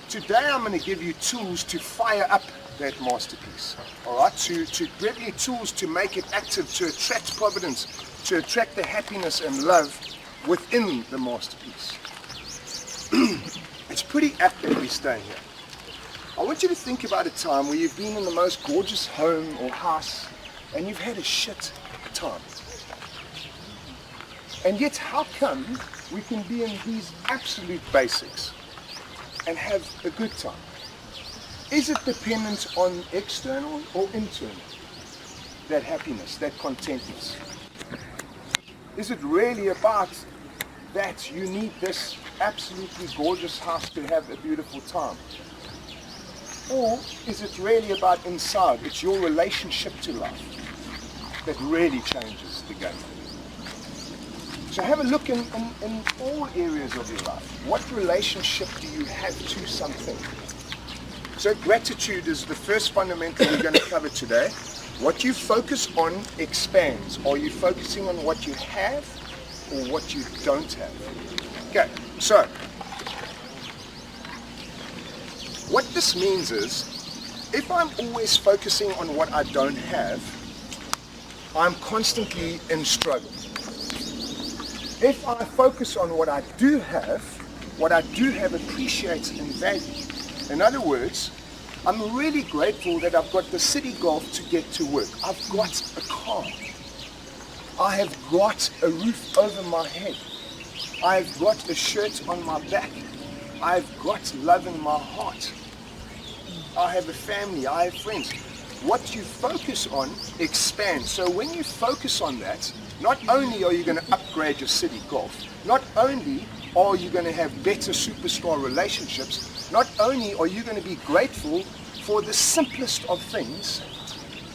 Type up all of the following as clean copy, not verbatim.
Today I'm going to give you tools to fire up that masterpiece. All right, to give you tools to make it active, to attract providence, to attract the happiness and love within the masterpiece. It's pretty apt that we stay here. I want you to think about a time where you've been in the most gorgeous home or house and you've had a shit time. And yet how come we can be in these absolute basics and have a good time? Is it dependent on external or internal? That happiness, that contentness. Is it really about that you need this absolutely gorgeous house to have a beautiful time? Or is it really about inside? It's your relationship to life that really changes the game. So have a look in all areas of your life. What relationship do you have to something? So gratitude is the first fundamental we're going to cover today. What you focus on expands. Are you focusing on what you have or what you don't have? Okay, so what this means is, if I'm always focusing on what I don't have, I'm constantly in struggle. If I focus on what I do have appreciates in value. In other words, I'm really grateful that I've got the city golf to get to work. I've got a car. I have got a roof over my head. I've got a shirt on my back. I've got love in my heart. I have a family. I have friends. What you focus on expands. So when you focus on that, not only are you going to upgrade your city golf, not only are you going to have better superstar relationships, not only are you going to be grateful for the simplest of things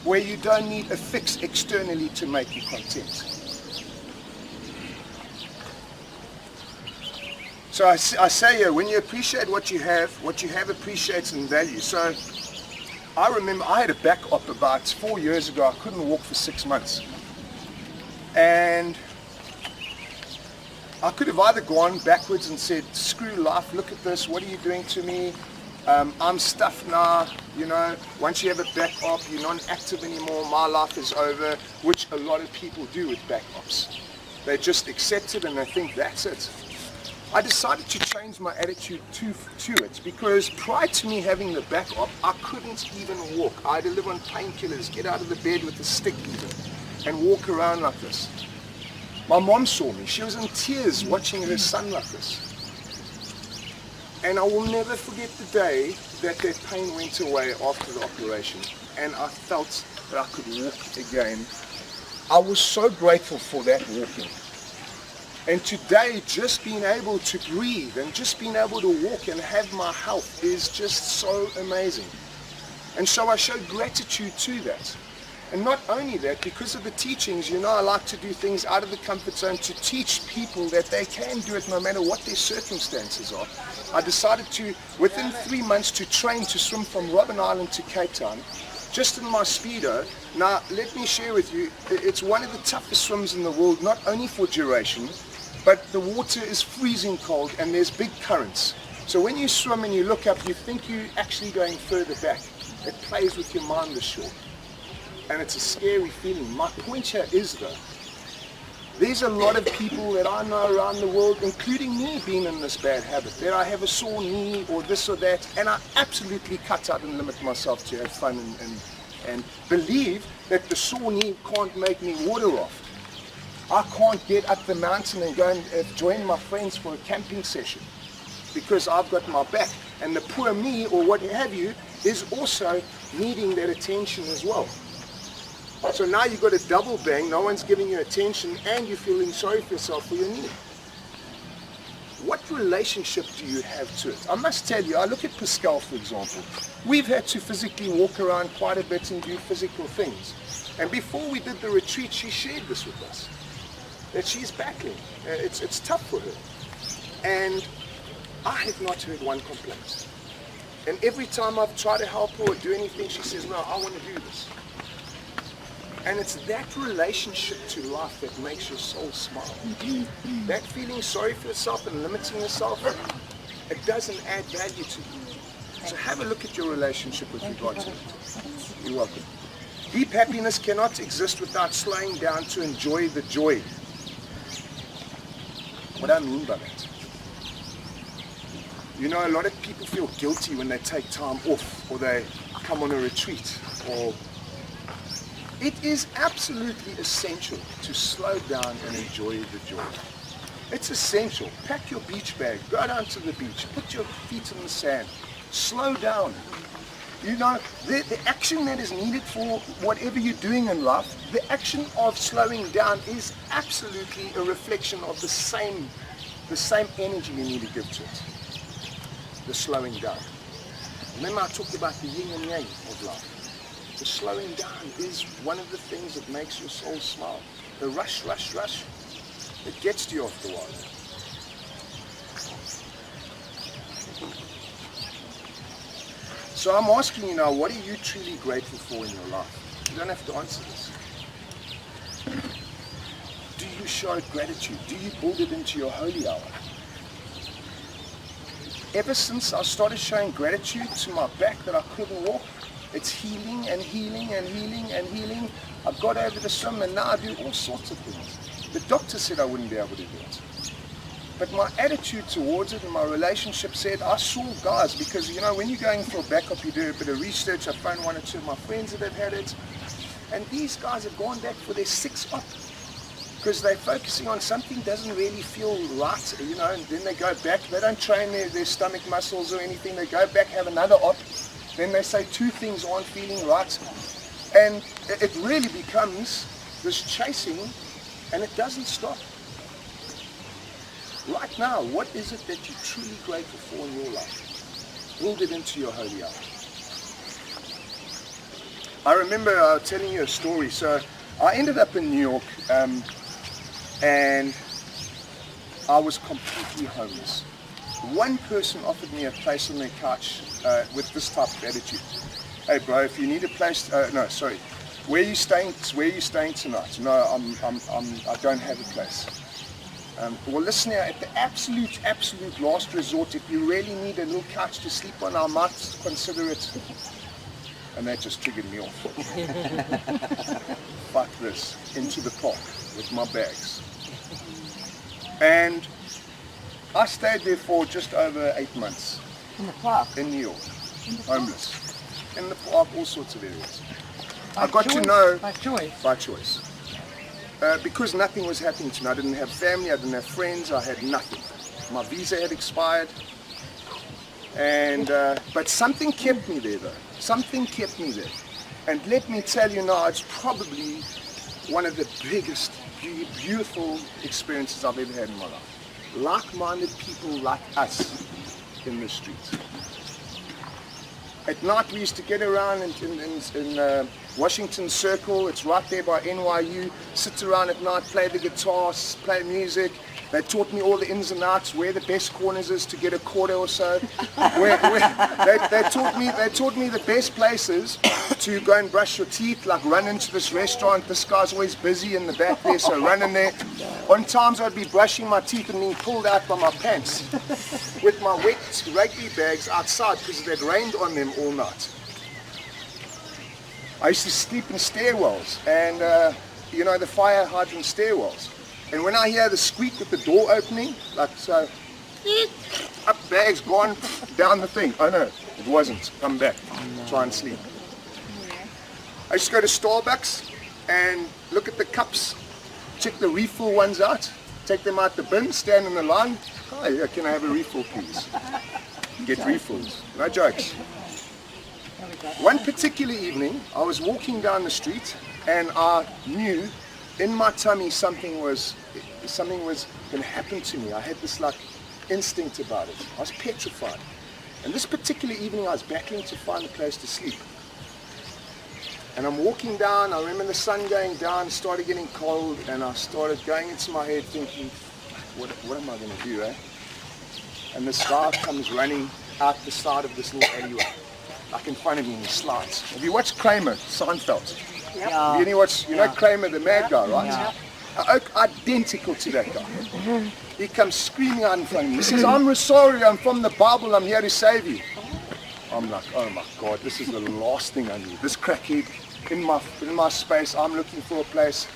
where you don't need a fix externally to make you content. So I say here, when you appreciate what you have appreciates in value. So I remember I had a back op about 4 years ago. I couldn't walk for 6 months. And I could have either gone backwards and said, screw life, look at this, what are you doing to me? I'm stuffed now, you know, once you have a back op, you're not active anymore, my life is over, which a lot of people do with back ops. They just accept it and they think that's it. I decided to change my attitude to it because prior to me having the back op, I couldn't even walk. I had to live on painkillers, get out of the bed with a stick even, and walk around like this. My mom saw me. She was in tears watching her son like this. And I will never forget the day that pain went away after the operation and I felt that I could walk again. I was so grateful for that walking. And today, just being able to breathe and just being able to walk and have my health is just so amazing. And so I showed gratitude to that. And not only that, because of the teachings, you know, I like to do things out of the comfort zone to teach people that they can do it no matter what their circumstances are. I decided to, within 3 months, to train to swim from Robben Island to Cape Town, just in my Speedo. Now, let me share with you, it's one of the toughest swims in the world, not only for duration, but the water is freezing cold and there's big currents. So when you swim and you look up, you think you're actually going further back. It plays with your mind ashore. And it's a scary feeling. My point here is though, there's a lot of people that I know around the world, including me being in this bad habit, that I have a sore knee or this or that, and I absolutely cut out and limit myself to have fun and believe that the sore knee can't make me water raft. I can't get up the mountain and go and join my friends for a camping session because I've got my back. And the poor me or what have you is also needing that attention as well. So now you've got a double bang, no one's giving you attention and you're feeling sorry for yourself for your knee. What relationship do you have to it? I must tell you, I look at Pascal for example. We've had to physically walk around quite a bit and do physical things. And before we did the retreat, she shared this with us, that she's battling. It's tough for her. And I have not heard one complaint. And every time I've tried to help her or do anything, she says, no, I want to do this. And it's that relationship to life that makes your soul smile. That feeling sorry for yourself and limiting yourself, it doesn't add value to you. So have a look at your relationship with regard to it. You're welcome. Deep happiness cannot exist without slowing down to enjoy the joy. What do I mean by that? You know, a lot of people feel guilty when they take time off or they come on a retreat. Or it is absolutely essential to slow down and enjoy the joy. It's essential. Pack your beach bag, go down to the beach, put your feet in the sand, slow down. You know, the action that is needed for whatever you're doing in life, the action of slowing down is absolutely a reflection of the same energy you need to give to it. The slowing down. Remember I talked about the yin and yang of life. The slowing down is one of the things that makes your soul smile. The rush, it gets to you after a while. So I'm asking you now, what are you truly grateful for in your life? You don't have to answer this. Do you show gratitude? Do you build it into your holy hour? Ever since I started showing gratitude to my back that I couldn't walk, it's healing and healing and healing and healing. I got over the swim and now I do all sorts of things. The doctor said I wouldn't be able to do it. But my attitude towards it and my relationship said, I saw guys, because you know, when you're going for a backup, you do a bit of research. I found one or two of my friends that have had it. And these guys have gone back for their 6th op. Because they're focusing on something doesn't really feel right, you know, and then they go back. They don't train their stomach muscles or anything. They go back, have another op. Then they say 2 things aren't feeling right. And it really becomes this chasing, and it doesn't stop. Right now, what is it that you're truly grateful for in your life? Build it into your holy hour. I remember telling you a story. So I ended up in New York, and I was completely homeless. One person offered me a place on their couch with this type of attitude. Hey bro, if you need a place, no, sorry. Where are you staying tonight? No, I don't have a place. Well, listen here, at the absolute last resort, if you really need a little couch to sleep on, I might consider it. And that just triggered me off. Fuck this, into the park with my bags. And I stayed there for just over 8 months. In the park? In New York. Homeless. In the park, all sorts of areas. I got to know... By choice? By choice. Because nothing was happening to me. I didn't have family, I didn't have friends, I had nothing. My visa had expired. And but something kept me there though. Something kept me there. And let me tell you now, it's probably one of the biggest, beautiful experiences I've ever had in my life. Like-minded people like us in the streets. At night we used to get around in Washington Circle, it's right there by NYU, sit around at night, play the guitar, play music. They taught me all the ins and outs, where the best corners is to get a quarter or so. They taught me the best places to go and brush your teeth, like run into this restaurant, this guy's always busy in the back there, so run in there. On times I'd be brushing my teeth and being pulled out by my pants with my wet rugby bags outside because it had rained on them all night. I used to sleep in stairwells and, you know, the fire hydrant stairwells. And when I hear the squeak with the door opening, like so, up bags gone, down the thing. Oh no, it wasn't. Come back, try and sleep. I used to go to Starbucks and look at the cups, check the refill ones out, take them out the bin, stand in the line. Hi, yeah, can I have a refill please? Get refills, no jokes. One particular evening, I was walking down the street and I knew in my tummy something was going to happen to me. I had this like instinct about it. I was petrified. And this particular evening I was battling to find a place to sleep. And I'm walking down, I remember the sun going down, it started getting cold, and I started going into my head thinking, what am I going to do, eh? And this guy comes running out the side of this little alleyway, like in front of me, and he slides. Have you watched Kramer, Seinfeld? Yeah. You know Kramer, the mad guy, right? Yeah. Identical to that guy. He comes screaming out in front of me. He says, I'm sorry, I'm from the Bible, I'm here to save you. I'm like, oh my God, this is the last thing I need. This crackhead in my space, I'm looking for a place.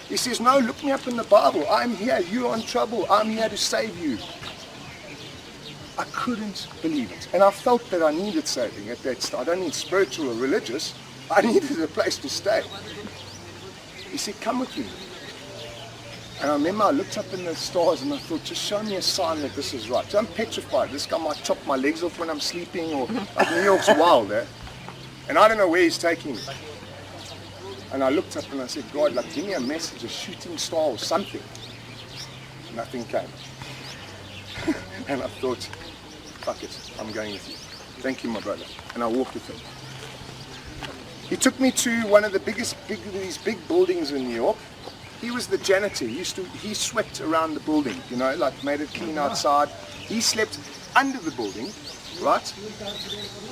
He says, no, look me up in the Bible. I'm here, you're in trouble. I'm here to save you. I couldn't believe it. And I felt that I needed saving at that stage. I don't need spiritual or religious. I needed a place to stay. He said, come with me. And I remember I looked up in the stars and I thought, just show me a sign that this is right. So I'm petrified. This guy might chop my legs off when I'm sleeping, or like New York's wild, eh? And I don't know where he's taking me. And I looked up and I said, God, like, give me a message, a shooting star or something. Nothing came. And I thought, fuck it, I'm going with you. Thank you, my brother. And I walked with him. He took me to one of the these big buildings in New York. He was the janitor. He swept around the building, you know, like made it clean outside. He slept under the building, right?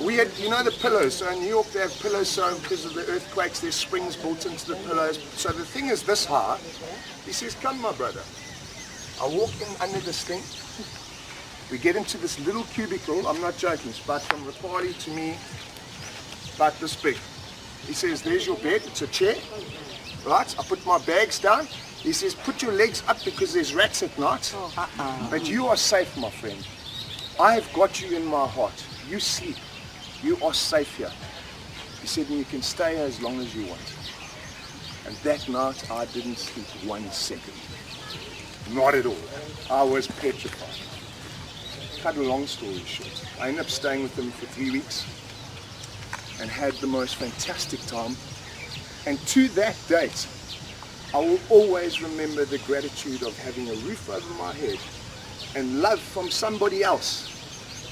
We had, you know, the pillows. So in New York they have pillows, so because of the earthquakes, there's springs built into the pillows. So the thing is this high. He says, come, my brother. I walk in under this thing. We get into this little cubicle. I'm not joking. It's about from the party to me, about this big. He says, there's your bed. It's a chair. Right? I put my bags down. He says, put your legs up because there's rats at night. But you are safe, my friend. I have got you in my heart. You sleep. You are safe here. He said, and you can stay here as long as you want. And that night, I didn't sleep 1 second. Not at all. I was petrified. Cut a long story short, I ended up staying with him for 3 weeks and had the most fantastic time. And to that date, I will always remember the gratitude of having a roof over my head and love from somebody else.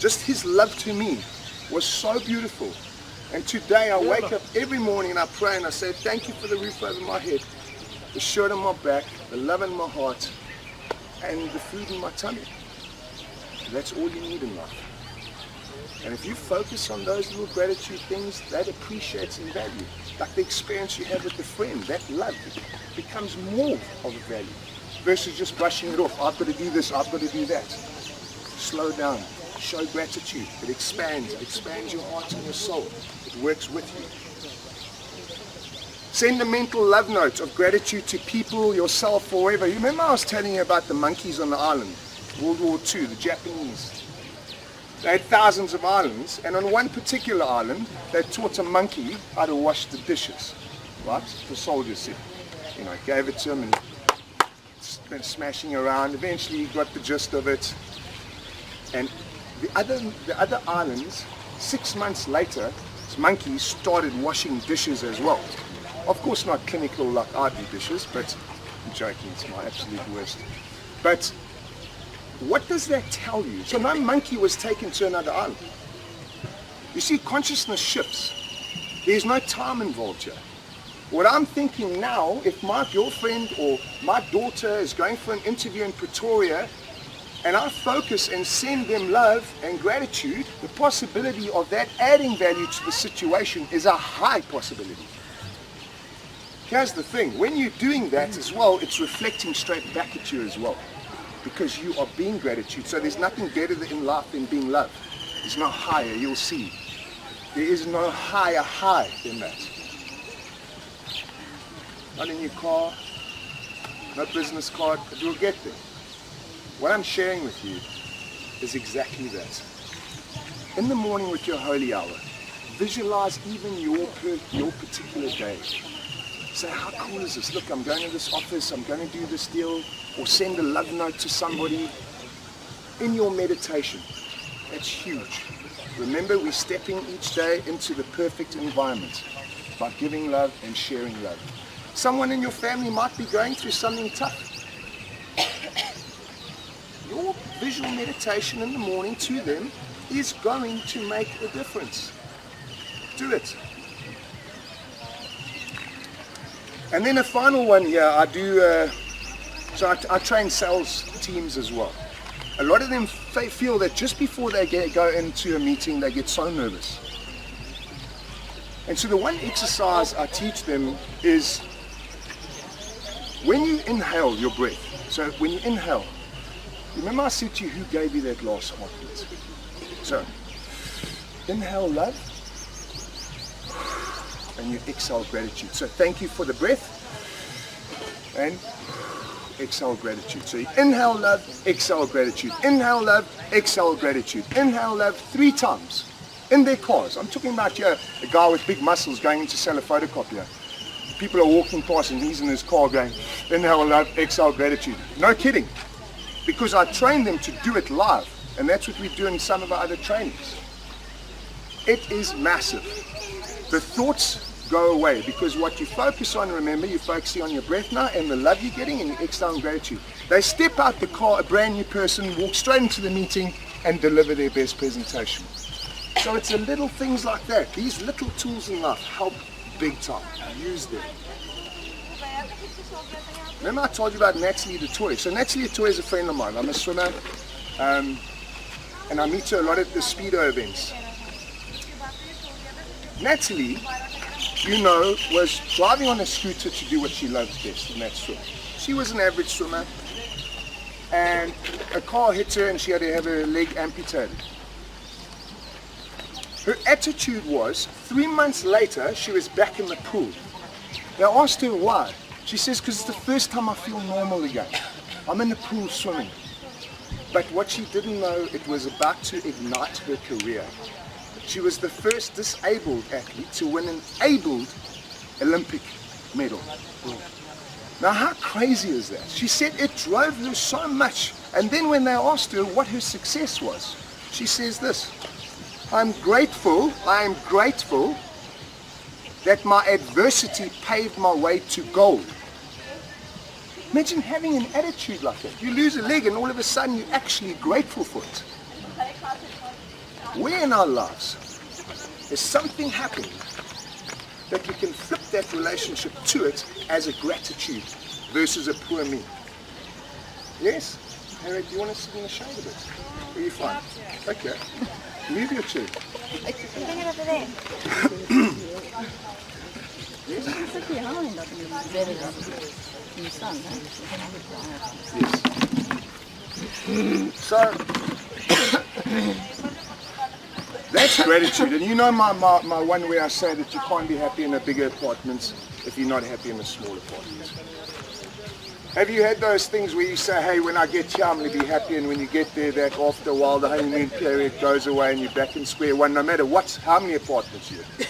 Just his love to me was so beautiful. And today I wake up every morning and I pray and I say, thank you for the roof over my head, the shirt on my back, the love in my heart, and the food in my tummy. That's all you need in life. And if you focus on those little gratitude things, that appreciates in value. Like the experience you have with a friend, that love becomes more of a value versus just brushing it off. I've got to do this, I've got to do that. Slow down, show gratitude. It expands your heart and your soul. It works with you. Send a mental love note of gratitude to people, yourself, or whoever. You remember I was telling you about the monkeys on the island, World War II, the Japanese. They had thousands of islands, and on one particular island, they taught a monkey how to wash the dishes, right? The soldiers said, you know, gave it to him and went smashing around. Eventually, he got the gist of it. And the other islands, 6 months later, this monkey started washing dishes as well. Of course, not clinical like I do dishes, but I'm joking. It's my absolute worst. But what does that tell you? So no monkey was taken to another island. You see, consciousness shifts. There's no time involved here. What I'm thinking now, if my girlfriend or my daughter is going for an interview in Pretoria, and I focus and send them love and gratitude, the possibility of that adding value to the situation is a high possibility. Here's the thing, when you're doing that as well, it's reflecting straight back at you as well. Because you are being gratitude. So there's nothing better in life than being loved. There's no higher, you'll see. There is no higher high than that. Not in your car, no business card, but you'll get there. What I'm sharing with you is exactly that. In the morning with your holy hour, visualize even your particular day. Say, how cool is this? Look, I'm going to this office, I'm going to do this deal, or send a love note to somebody in your meditation. That's huge. Remember, we're stepping each day into the perfect environment by giving love and sharing love. Someone in your family might be going through something tough. Your visual meditation in the morning to them is going to make a difference. Do it. And then a final one here, I do, so I train sales teams as well. A lot of them feel that just before they go into a meeting, they get so nervous. And so the one exercise I teach them is when you inhale your breath, so when you inhale, remember I said to you who gave you that last heartbeat? So, inhale love, and you exhale gratitude. So thank you for the breath, and exhale gratitude. So you inhale love, exhale gratitude. Inhale love, exhale gratitude. Inhale love 3 times in their cars. I'm talking about here, a guy with big muscles going in to sell a photocopier. People are walking past and he's in his car going, inhale love, exhale gratitude. No kidding. Because I train them to do it live. And that's what we do in some of our other trainings. It is massive. The thoughts go away because what you focus on, remember, you're focusing on your breath now and the love you're getting and you exhale in gratitude. They step out the car, a brand new person, walk straight into the meeting and deliver their best presentation. So it's the little things like that. These little tools in life help big time. Use them. Remember I told you about Natalie the Toy. So Natalie the Toy is a friend of mine. I'm a swimmer and I meet her a lot at the Speedo events. Natalie, you know, was driving on a scooter to do what she loves best, and that's swim. She was an average swimmer, and a car hit her and she had to have her leg amputated. Her attitude was, 3 months later, she was back in the pool. They asked her why. She says, because it's the first time I feel normal again. I'm in the pool swimming. But what she didn't know, it was about to ignite her career. She was the first disabled athlete to win an abled Olympic medal. Now how crazy is that? She said it drove her so much. And then when they asked her what her success was, she says this, I am grateful that my adversity paved my way to gold. Imagine having an attitude like that. You lose a leg and all of a sudden you're actually grateful for it. Where in our lives is something happening that we can flip that relationship to it as a gratitude versus a poor me? Yes? Harriet, do you want to sit in the shade a bit? Are you fine? Okay. Move your chair. Yes. So, that's gratitude. And you know my one where I say that you can't be happy in a bigger apartment if you're not happy in a small apartment. Have you had those things where you say, hey, when I get here, I'm going to be happy, and when you get there, that after a while, the honeymoon period goes away and you're back in square one, no matter how many apartments you're in,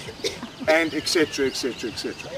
and etc., etc., etc.